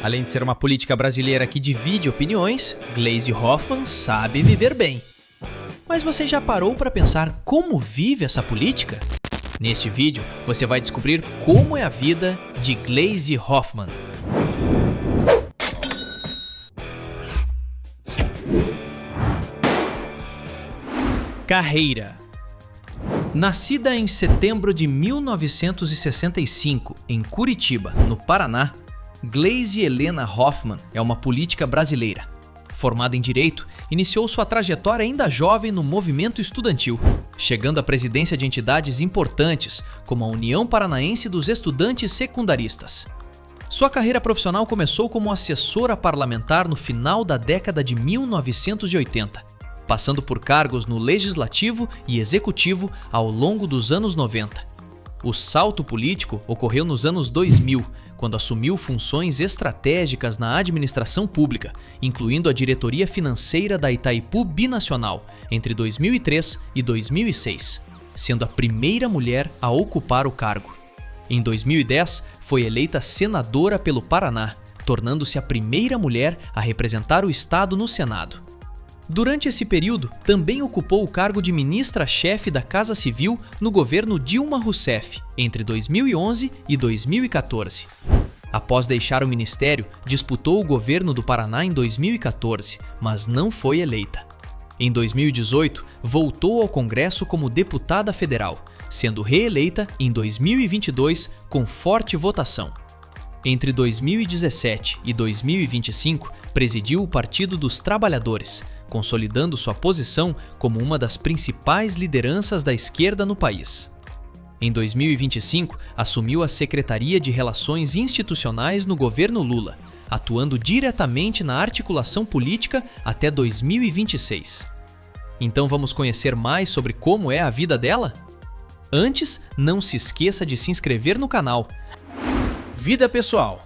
Além de ser uma política brasileira que divide opiniões, Gleisi Hoffmann sabe viver bem. Mas você já parou para pensar como vive essa política? Neste vídeo, você vai descobrir como é a vida de Gleisi Hoffmann. Carreira. Nascida em setembro de 1965, em Curitiba, no Paraná, Gleisi Helena Hoffmann é uma política brasileira. Formada em Direito, iniciou sua trajetória ainda jovem no movimento estudantil, chegando à presidência de entidades importantes, como a União Paranaense dos Estudantes Secundaristas. Sua carreira profissional começou como assessora parlamentar no final da década de 1980, passando por cargos no Legislativo e Executivo ao longo dos anos 90. O salto político ocorreu nos anos 2000, quando assumiu funções estratégicas na administração pública, incluindo a diretoria financeira da Itaipu Binacional entre 2003 e 2006, sendo a primeira mulher a ocupar o cargo. Em 2010, foi eleita senadora pelo Paraná, tornando-se a primeira mulher a representar o estado no Senado. Durante esse período, também ocupou o cargo de ministra-chefe da Casa Civil no governo Dilma Rousseff, entre 2011 e 2014. Após deixar o ministério, disputou o governo do Paraná em 2014, mas não foi eleita. Em 2018, voltou ao Congresso como deputada federal, sendo reeleita em 2022 com forte votação. Entre 2017 e 2025, presidiu o Partido dos Trabalhadores, consolidando sua posição como uma das principais lideranças da esquerda no país. Em 2025, assumiu a Secretaria de Relações Institucionais no governo Lula, atuando diretamente na articulação política até 2026. Então vamos conhecer mais sobre como é a vida dela? Antes, não se esqueça de se inscrever no canal. Vida pessoal.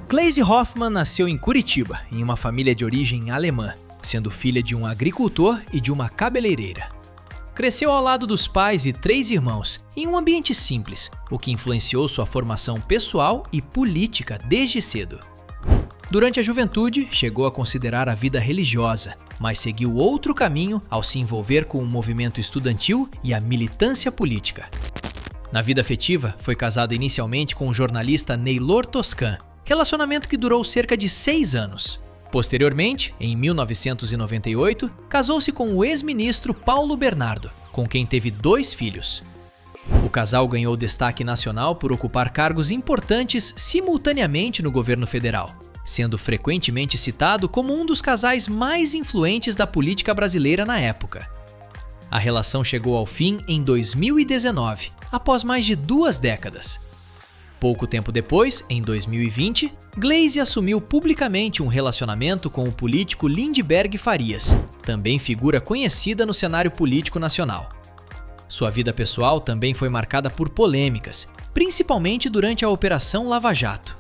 Gleisi Hoffmann nasceu em Curitiba, em uma família de origem alemã, sendo filha de um agricultor e de uma cabeleireira. Cresceu ao lado dos pais e 3 irmãos, em um ambiente simples, o que influenciou sua formação pessoal e política desde cedo. Durante a juventude, chegou a considerar a vida religiosa, mas seguiu outro caminho ao se envolver com o movimento estudantil e a militância política. Na vida afetiva, foi casada inicialmente com o jornalista Neylor Toscan, relacionamento que durou cerca de 6 anos. Posteriormente, em 1998, casou-se com o ex-ministro Paulo Bernardo, com quem teve 2 filhos. O casal ganhou destaque nacional por ocupar cargos importantes simultaneamente no governo federal, sendo frequentemente citado como um dos casais mais influentes da política brasileira na época. A relação chegou ao fim em 2019, após mais de 2 décadas. Pouco tempo depois, em 2020, Gleisi assumiu publicamente um relacionamento com o político Lindbergh Farias, também figura conhecida no cenário político nacional. Sua vida pessoal também foi marcada por polêmicas, principalmente durante a Operação Lava Jato.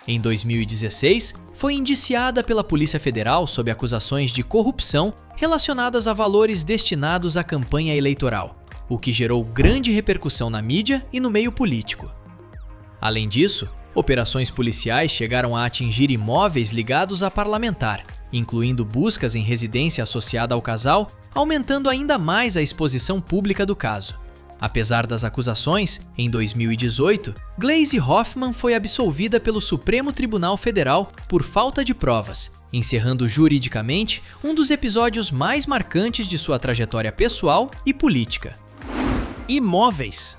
Em 2016, foi indiciada pela Polícia Federal sob acusações de corrupção relacionadas a valores destinados à campanha eleitoral, o que gerou grande repercussão na mídia e no meio político. Além disso, operações policiais chegaram a atingir imóveis ligados a parlamentar, incluindo buscas em residência associada ao casal, aumentando ainda mais a exposição pública do caso. Apesar das acusações, em 2018, Gleisi Hoffmann foi absolvida pelo Supremo Tribunal Federal por falta de provas, encerrando juridicamente um dos episódios mais marcantes de sua trajetória pessoal e política. Imóveis.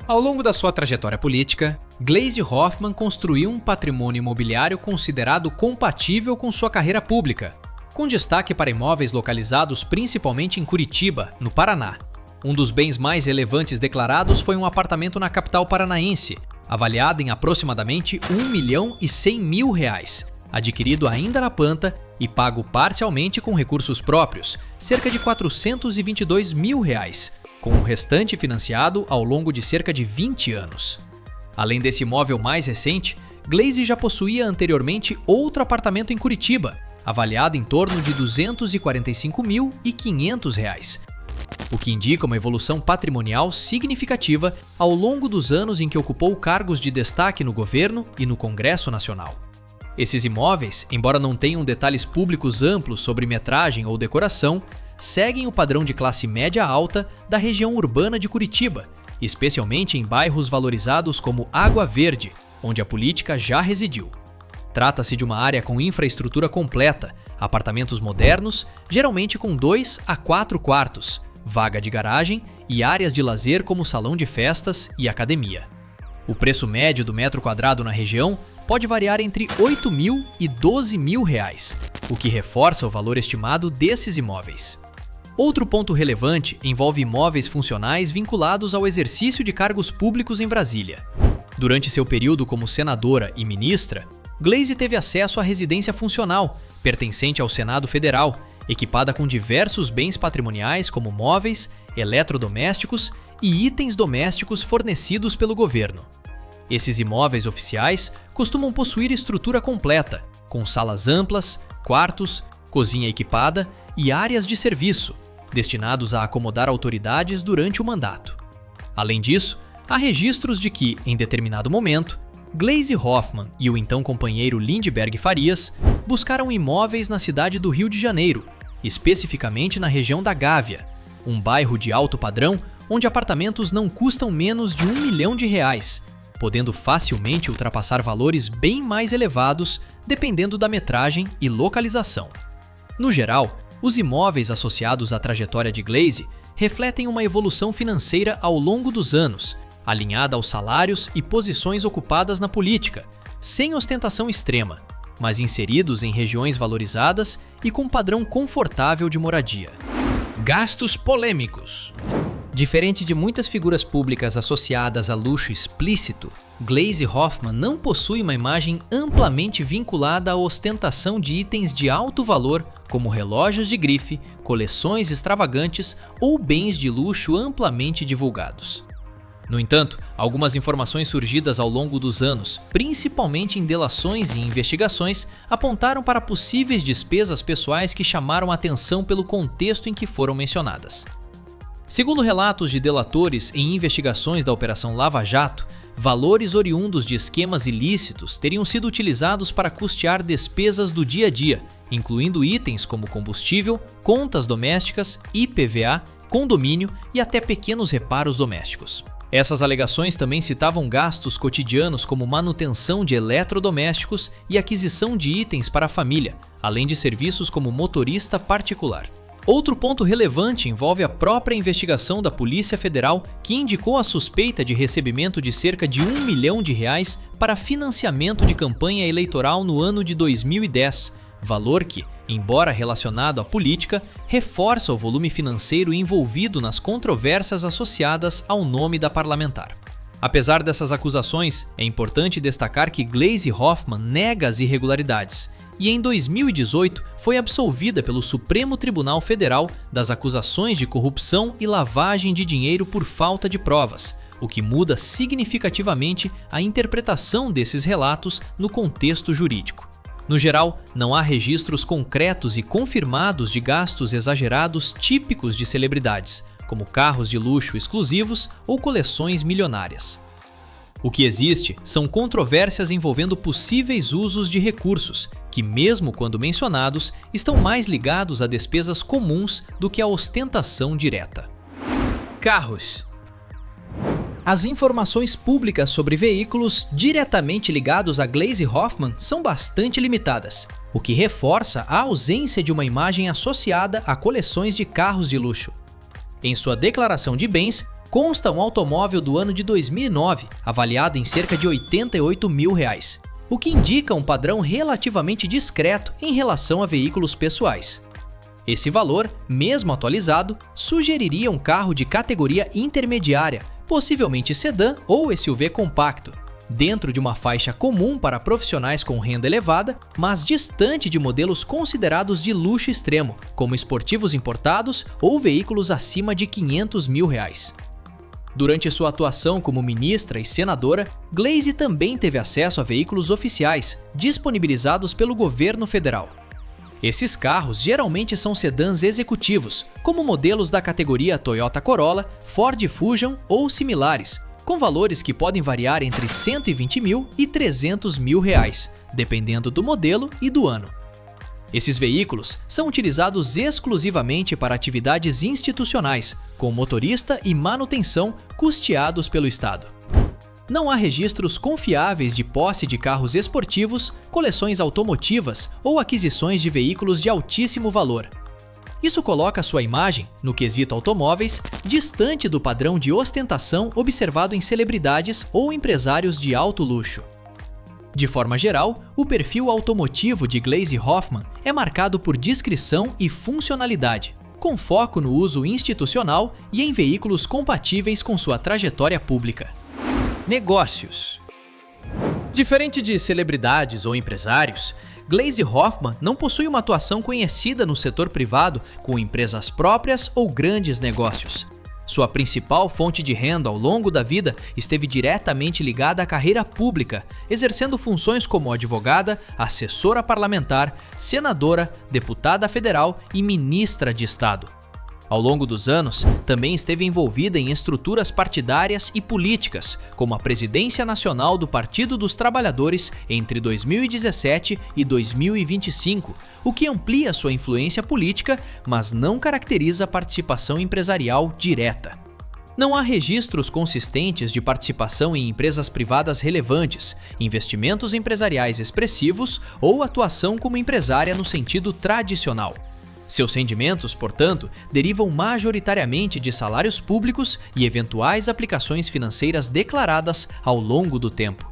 Ao longo da sua trajetória política, Gleisi Hoffmann construiu um patrimônio imobiliário considerado compatível com sua carreira pública, com destaque para imóveis localizados principalmente em Curitiba, no Paraná. Um dos bens mais relevantes declarados foi um apartamento na capital paranaense, avaliado em aproximadamente R$1.100.000, adquirido ainda na planta e pago parcialmente com recursos próprios, cerca de R$422.000, com o restante financiado ao longo de cerca de 20 anos. Além desse imóvel mais recente, Gleisi já possuía anteriormente outro apartamento em Curitiba, avaliado em torno de R$245.500. o que indica uma evolução patrimonial significativa ao longo dos anos em que ocupou cargos de destaque no governo e no Congresso Nacional. Esses imóveis, embora não tenham detalhes públicos amplos sobre metragem ou decoração, seguem o padrão de classe média alta da região urbana de Curitiba, especialmente em bairros valorizados como Água Verde, onde a política já residiu. Trata-se de uma área com infraestrutura completa, apartamentos modernos, geralmente com 2 a 4 quartos, vaga de garagem e áreas de lazer como salão de festas e academia. O preço médio do metro quadrado na região pode variar entre R$ 8.000 e R$ 12.000, o que reforça o valor estimado desses imóveis. Outro ponto relevante envolve imóveis funcionais vinculados ao exercício de cargos públicos em Brasília. Durante seu período como senadora e ministra, Gleisi teve acesso à residência funcional, pertencente ao Senado Federal, equipada com diversos bens patrimoniais como móveis, eletrodomésticos e itens domésticos fornecidos pelo governo. Esses imóveis oficiais costumam possuir estrutura completa, com salas amplas, quartos, cozinha equipada e áreas de serviço, destinados a acomodar autoridades durante o mandato. Além disso, há registros de que, em determinado momento, Gleisi Hoffmann e o então companheiro Lindbergh Farias buscaram imóveis na cidade do Rio de Janeiro, especificamente na região da Gávea, um bairro de alto padrão onde apartamentos não custam menos de R$ 1 milhão, podendo facilmente ultrapassar valores bem mais elevados dependendo da metragem e localização. No geral, os imóveis associados à trajetória de Gleisi refletem uma evolução financeira ao longo dos anos, alinhada aos salários e posições ocupadas na política, sem ostentação extrema, mas inseridos em regiões valorizadas e com padrão confortável de moradia. Gastos polêmicos. Diferente de muitas figuras públicas associadas a luxo explícito, Gleisi Hoffmann não possui uma imagem amplamente vinculada à ostentação de itens de alto valor, como relógios de grife, coleções extravagantes ou bens de luxo amplamente divulgados. No entanto, algumas informações surgidas ao longo dos anos, principalmente em delações e investigações, apontaram para possíveis despesas pessoais que chamaram a atenção pelo contexto em que foram mencionadas. Segundo relatos de delatores em investigações da Operação Lava Jato, valores oriundos de esquemas ilícitos teriam sido utilizados para custear despesas do dia a dia, incluindo itens como combustível, contas domésticas, IPVA, condomínio e até pequenos reparos domésticos. Essas alegações também citavam gastos cotidianos como manutenção de eletrodomésticos e aquisição de itens para a família, além de serviços como motorista particular. Outro ponto relevante envolve a própria investigação da Polícia Federal, que indicou a suspeita de recebimento de cerca de R$ 1 milhão para financiamento de campanha eleitoral no ano de 2010, valor que, embora relacionado à política, reforça o volume financeiro envolvido nas controvérsias associadas ao nome da parlamentar. Apesar dessas acusações, é importante destacar que Gleisi Hoffmann nega as irregularidades e em 2018 foi absolvida pelo Supremo Tribunal Federal das acusações de corrupção e lavagem de dinheiro por falta de provas, o que muda significativamente a interpretação desses relatos no contexto jurídico. No geral, não há registros concretos e confirmados de gastos exagerados típicos de celebridades, como carros de luxo exclusivos ou coleções milionárias. O que existe são controvérsias envolvendo possíveis usos de recursos, que mesmo quando mencionados, estão mais ligados a despesas comuns do que a ostentação direta. Carros. As informações públicas sobre veículos diretamente ligados a Gleisi Hoffmann são bastante limitadas, o que reforça a ausência de uma imagem associada a coleções de carros de luxo. Em sua declaração de bens, consta um automóvel do ano de 2009, avaliado em cerca de R$ 88 mil, o que indica um padrão relativamente discreto em relação a veículos pessoais. Esse valor, mesmo atualizado, sugeriria um carro de categoria intermediária, possivelmente sedã ou SUV compacto, dentro de uma faixa comum para profissionais com renda elevada, mas distante de modelos considerados de luxo extremo, como esportivos importados ou veículos acima de R$ 500 mil. Durante sua atuação como ministra e senadora, Gleisi também teve acesso a veículos oficiais, disponibilizados pelo governo federal. Esses carros geralmente são sedãs executivos, como modelos da categoria Toyota Corolla, Ford Fusion ou similares, com valores que podem variar entre 120 mil e 300 mil reais, dependendo do modelo e do ano. Esses veículos são utilizados exclusivamente para atividades institucionais, com motorista e manutenção custeados pelo Estado. Não há registros confiáveis de posse de carros esportivos, coleções automotivas ou aquisições de veículos de altíssimo valor. Isso coloca sua imagem, no quesito automóveis, distante do padrão de ostentação observado em celebridades ou empresários de alto luxo. De forma geral, o perfil automotivo de Gleisi Hoffmann é marcado por discrição e funcionalidade, com foco no uso institucional e em veículos compatíveis com sua trajetória pública. Negócios. Diferente de celebridades ou empresários, Gleisi Hoffmann não possui uma atuação conhecida no setor privado com empresas próprias ou grandes negócios. Sua principal fonte de renda ao longo da vida esteve diretamente ligada à carreira pública, exercendo funções como advogada, assessora parlamentar, senadora, deputada federal e ministra de Estado. Ao longo dos anos, também esteve envolvida em estruturas partidárias e políticas, como a presidência nacional do Partido dos Trabalhadores entre 2017 e 2025, o que amplia sua influência política, mas não caracteriza participação empresarial direta. Não há registros consistentes de participação em empresas privadas relevantes, investimentos empresariais expressivos ou atuação como empresária no sentido tradicional. Seus rendimentos, portanto, derivam majoritariamente de salários públicos e eventuais aplicações financeiras declaradas ao longo do tempo.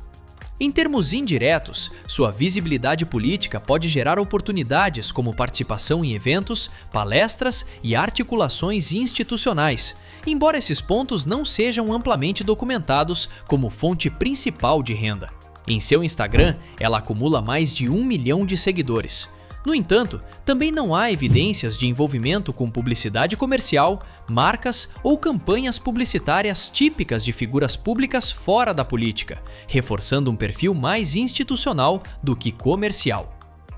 Em termos indiretos, sua visibilidade política pode gerar oportunidades como participação em eventos, palestras e articulações institucionais, embora esses pontos não sejam amplamente documentados como fonte principal de renda. Em seu Instagram, ela acumula mais de 1 milhão de seguidores. No entanto, também não há evidências de envolvimento com publicidade comercial, marcas ou campanhas publicitárias típicas de figuras públicas fora da política, reforçando um perfil mais institucional do que comercial.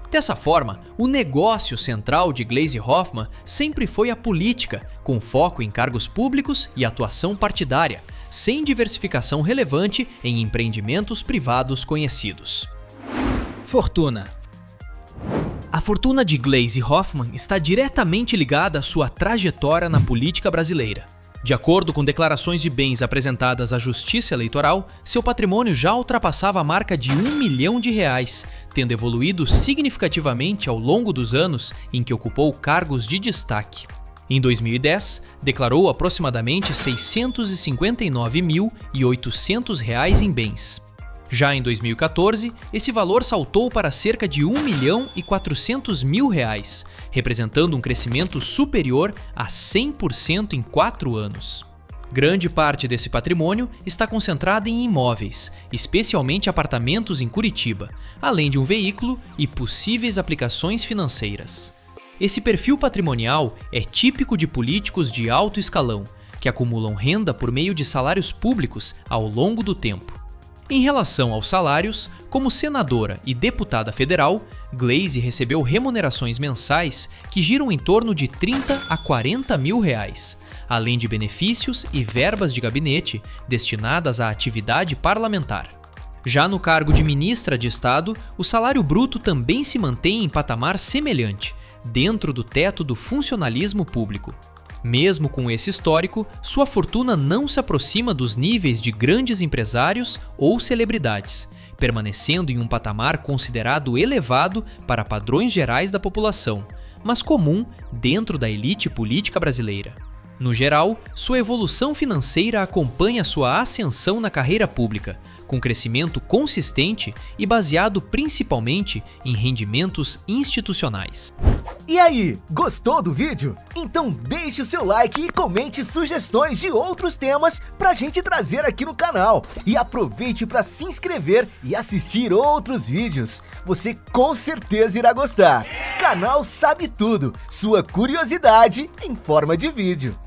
Dessa forma, o negócio central de Gleisi Hoffmann sempre foi a política, com foco em cargos públicos e atuação partidária, sem diversificação relevante em empreendimentos privados conhecidos. Fortuna. A fortuna de Gleisi Hoffmann está diretamente ligada à sua trajetória na política brasileira. De acordo com declarações de bens apresentadas à Justiça Eleitoral, seu patrimônio já ultrapassava a marca de 1 milhão de reais, tendo evoluído significativamente ao longo dos anos em que ocupou cargos de destaque. Em 2010, declarou aproximadamente R$ 659.800 em bens. Já em 2014, esse valor saltou para cerca de R$ 1.400.000, representando um crescimento superior a 100% em 4 anos. Grande parte desse patrimônio está concentrada em imóveis, especialmente apartamentos em Curitiba, além de um veículo e possíveis aplicações financeiras. Esse perfil patrimonial é típico de políticos de alto escalão, que acumulam renda por meio de salários públicos ao longo do tempo. Em relação aos salários, como senadora e deputada federal, Gleisi recebeu remunerações mensais que giram em torno de 30 a 40 mil reais, além de benefícios e verbas de gabinete destinadas à atividade parlamentar. Já no cargo de ministra de Estado, o salário bruto também se mantém em patamar semelhante, dentro do teto do funcionalismo público. Mesmo com esse histórico, sua fortuna não se aproxima dos níveis de grandes empresários ou celebridades, permanecendo em um patamar considerado elevado para padrões gerais da população, mas comum dentro da elite política brasileira. No geral, sua evolução financeira acompanha sua ascensão na carreira pública, com crescimento consistente e baseado principalmente em rendimentos institucionais. E aí, gostou do vídeo? Então deixe o seu like e comente sugestões de outros temas pra gente trazer aqui no canal. E aproveite para se inscrever e assistir outros vídeos. Você com certeza irá gostar. Canal Sabe Tudo, sua curiosidade em forma de vídeo.